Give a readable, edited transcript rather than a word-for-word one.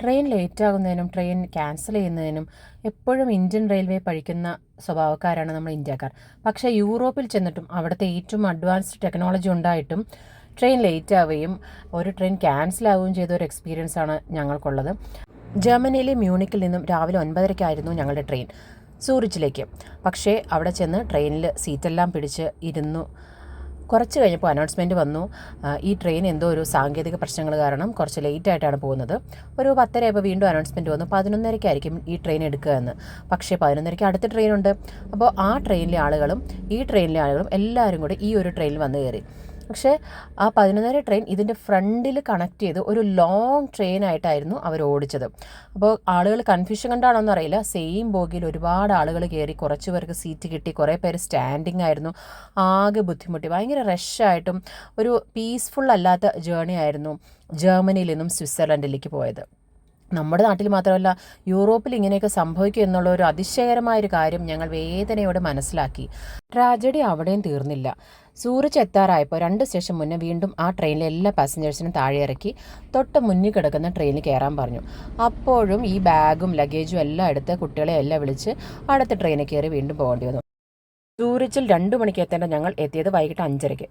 Train ലേറ്റാകുന്നതിനും train cancel ചെയ്യുന്നതിനും എപ്പോഴും Indian railway പഴിക്കുന്ന സ്വഭാവക്കാരാണ് നമ്മൾ ഇന്ത്യക്കാർ. പക്ഷേ യൂറോപ്പിൽ ചെന്നിട്ടും അവിടുത്തെ ഏറ്റവും അഡ്വാൻസ്ഡ് ടെക്നോളജി ഉണ്ടായിട്ടും ട്രെയിൻ ലേറ്റ് ആവുകയും ഒരു ട്രെയിൻ ക്യാൻസൽ ആവുകയും ചെയ്ത ഒരു എക്സ്പീരിയൻസ് ആണ് ഞങ്ങൾക്കുള്ളത്. ജർമ്മനിയിലെ മ്യൂണിക്കിൽ നിന്നും രാവിലെ 9:30-ക്കായിരുന്നു ഞങ്ങളുടെ ട്രെയിൻ സൂറിച്ചിലേക്ക്. പക്ഷേ അവിടെ ചെന്ന് ട്രെയിനിൽ സീറ്റെല്ലാം പിടിച്ച് ഇരുന്നു. കുറച്ച് കഴിഞ്ഞപ്പോൾ അനൗൺസ്മെൻറ്റ് വന്നു, ഈ ട്രെയിൻ എന്തോ ഒരു സാങ്കേതിക പ്രശ്നങ്ങൾ കാരണം കുറച്ച് ലേറ്റായിട്ടാണ് പോകുന്നത്. ഒരു 10:30 വീണ്ടും അനൗൺസ്മെൻറ്റ് വന്നു, 11:30-ക്കായിരിക്കും ഈ ട്രെയിൻ എടുക്കുക എന്ന്. പക്ഷേ 11:30-ക്ക് അടുത്ത ട്രെയിനുണ്ട്. അപ്പോൾ ആ ട്രെയിനിലെ ആളുകളും ഈ ട്രെയിനിലെ ആളുകളും എല്ലാവരും കൂടി ഈ ഒരു ട്രെയിനിൽ വന്ന് കയറി. പക്ഷേ ആ 11:30 ട്രെയിൻ ഇതിൻ്റെ ഫ്രണ്ടിൽ കണക്ട് ചെയ്ത് ഒരു ലോങ് ട്രെയിനായിട്ടായിരുന്നു അവർ ഓടിച്ചത്. അപ്പോൾ ആളുകൾ കൺഫ്യൂഷൻ കണ്ടാണോന്ന് അറിയില്ല, സെയിം ബോഗിയിൽ ഒരുപാട് ആളുകൾ കയറി, കുറച്ച് പേർക്ക് സീറ്റ് കിട്ടി, കുറേ പേര് സ്റ്റാൻഡിങ് ആയിരുന്നു. ആകെ ബുദ്ധിമുട്ടി, ഭയങ്കര റഷായിട്ടും ഒരു പീസ്ഫുൾ അല്ലാത്ത ജേണി ആയിരുന്നു ജർമ്മനിയിൽ നിന്നും സ്വിറ്റ്സർലൻഡിലേക്ക് പോയത്. നമ്മുടെ നാട്ടിൽ മാത്രമല്ല, യൂറോപ്പിൽ ഇങ്ങനെയൊക്കെ സംഭവിക്കും എന്നുള്ള ഒരു അതിശയകരമായൊരു കാര്യം ഞങ്ങൾ വേദനയോടെ മനസ്സിലാക്കി. ട്രാജഡി അവിടെയും തീർന്നില്ല. സൂറിച്ച് എത്താറായപ്പോൾ 2 സ്റ്റേഷൻ മുന്നേ വീണ്ടും ആ ട്രെയിനിലെ എല്ലാ പാസഞ്ചേഴ്സിനും താഴെ ഇറക്കി തൊട്ട് മുന്നിൽ കിടക്കുന്ന ട്രെയിനിൽ കയറാൻ പറഞ്ഞു. അപ്പോഴും ഈ ബാഗും ലഗേജും എല്ലാം എടുത്ത് കുട്ടികളെ എല്ലാം വിളിച്ച് അടുത്ത ട്രെയിനിൽ കയറി വീണ്ടും പോകേണ്ടി വന്നു. സൂറിച്ചിൽ 2 മണിക്ക് എത്തേണ്ട ഞങ്ങൾ എത്തിയത് വൈകിട്ട് 5:30-ക്ക്.